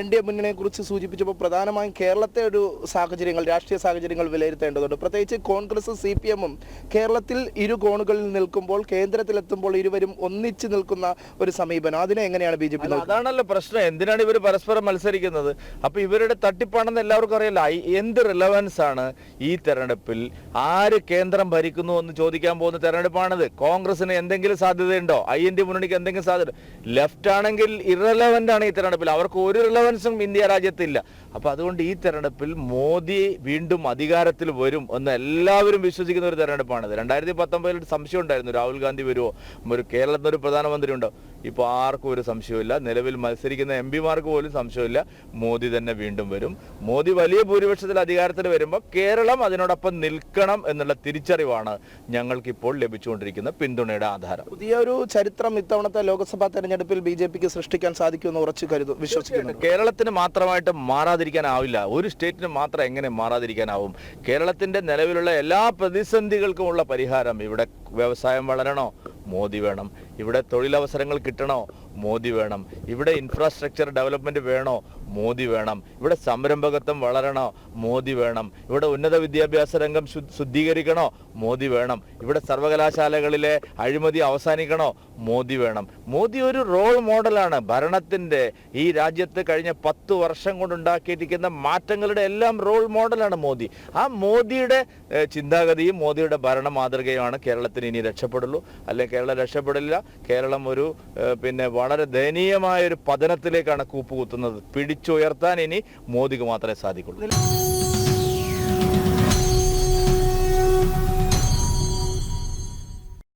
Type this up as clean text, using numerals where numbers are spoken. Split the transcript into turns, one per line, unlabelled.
NDA മുന്നണിയെക്കുറിച്ച് സൂചിപ്പിച്ചപ്പോൾ പ്രധാനമായും കേരളത്തെ ഒരു സാഹചര്യങ്ങൾ, രാഷ്ട്രീയ സാഹചര്യങ്ങൾ വിലയിരുത്തേണ്ടതുണ്ട്. പ്രത്യേകിച്ച് കോൺഗ്രസ് CPM-ഉം കേരളത്തിൽ ഇരു കോണുകളിൽ നിൽക്കുമ്പോൾ കേന്ദ്രത്തിലെത്തുമ്പോൾ ഇരുവരും ഒന്നിച്ച് നിൽക്കുന്ന ഒരു സമീപനം, അതിനെ എങ്ങനെയാണ് BJP?
അതാണല്ലോ പ്രശ്നം. എന്തിനാണ് ഇവർ പരസ്പരം മത്സരിക്കുന്നത്? അപ്പൊ ഇവരുടെ തട്ടിപ്പാണെന്ന് എല്ലാവർക്കും അറിയില്ല. എന്ത് റിലവൻസ് ആണ് ഈ തെരഞ്ഞെടുപ്പിൽ? ആര് കേന്ദ്രം ഭരിക്കുന്നു എന്ന് ചോദിക്കാൻ പോകുന്ന തെരഞ്ഞെടുപ്പാണിത്. കോൺഗ്രസിന് എന്തെങ്കിലും സാധ്യതയുണ്ടോ? IND മുന്നണിക്ക് എന്തെങ്കിലും സാധ്യത? ലെഫ്റ്റ് ആണെങ്കിൽ ഇറലവന്റ് ആണ് ഈ തെരഞ്ഞെടുപ്പിൽ. അവർക്ക് ഒരു റിലവൻസും ഇന്ത്യ രാജ്യത്തില്ല. അപ്പൊ അതുകൊണ്ട് ഈ തെരഞ്ഞെടുപ്പിൽ മോദി വീണ്ടും അധികാരത്തിൽ വരും എന്ന് എല്ലാവരും വിശ്വസിക്കുന്ന ഒരു തെരഞ്ഞെടുപ്പാണിത്. 2019 സംശയം ഉണ്ടായിരുന്നു, രാഹുൽ ഗാന്ധി വരുമോ, ഒരു കേരളത്തിൽ ഒരു പ്രധാനമന്ത്രി ഉണ്ടോ? ഇപ്പോൾ ആർക്കും ഒരു സംശയമില്ല. നിലവിൽ മത്സരിക്കുന്ന MP-മാർക്ക് പോലും സംശയമില്ല. മോദി തന്നെ വീണ്ടും വരും. മോദി വലിയ ഭൂരിപക്ഷത്തിൽ അധികാരത്തിൽ വരുമ്പോൾ കേരളം അതിനോടൊപ്പം നിൽക്കണം എന്നുള്ള തിരിച്ചറിവാണ് ഞങ്ങൾക്കിപ്പോൾ ലഭിച്ചുകൊണ്ടിരിക്കുന്ന പിന്തുണയുടെ ആധാരം.
പുതിയൊരു ചരിത്രം ഇത്തവണത്തെ ലോക്സഭാ തെരഞ്ഞെടുപ്പിൽ BJP-ക്ക് സൃഷ്ടിക്കാൻ സാധിക്കുമെന്ന് ഉറച്ചു വിശ്വസിക്കുന്നു.
കേരളത്തിന് മാത്രമായിട്ട് മാറാതിരിക്കാനാവില്ല. ഒരു സ്റ്റേറ്റിന് മാത്രം എങ്ങനെ മാറാതിരിക്കാനാവും? കേരളത്തിന്റെ നിലവിലുള്ള എല്ലാ പ്രതിസന്ധികൾക്കുമുള്ള പരിഹാരം, ഇവിടെ വ്യവസായം വളരണോ, മോദി വേണം. ഇവിടെ തൊഴിലവസരങ്ങൾ കിട്ടണോ, മോദി വേണം. ഇവിടെ ഇൻഫ്രാസ്ട്രക്ചർ ഡെവലപ്മെന്റ് വേണോ, മോദി വേണം. ഇവിടെ സംരംഭകത്വം വളരണോ, മോദി വേണം. ഇവിടെ ഉന്നത വിദ്യാഭ്യാസ രംഗം ശുദ്ധീകരിക്കണോ, മോദി വേണം. ഇവിടെ സർവകലാശാലകളിലെ അഴിമതി അവസാനിക്കണോ, മോദി വേണം. മോദി ഒരു റോൾ മോഡലാണ്. ഭരണത്തിന്റെ ഈ രാജ്യത്ത് കഴിഞ്ഞ 10 വർഷം കൊണ്ടുണ്ടാക്കിയിരിക്കുന്ന മാറ്റങ്ങളുടെ എല്ലാം റോൾ മോഡലാണ് മോദി. ആ മോദിയുടെ ചിന്താഗതിയും മോദിയുടെ ഭരണ മാതൃകയുമാണ് കേരളത്തിന് ഇനി രക്ഷപ്പെടുള്ളൂ. അല്ലെങ്കിൽ കേരളം രക്ഷപ്പെടില്ല. കേരളം ഒരു വളരെ ദയനീയമായ ഒരു പതനത്തിലേക്കാണ് കൂപ്പുകുത്തുന്നത്. പിടിച്ചുയർത്താൻ ഇനി മോദിക്ക് മാത്രമേ സാധിക്കുള്ളൂ.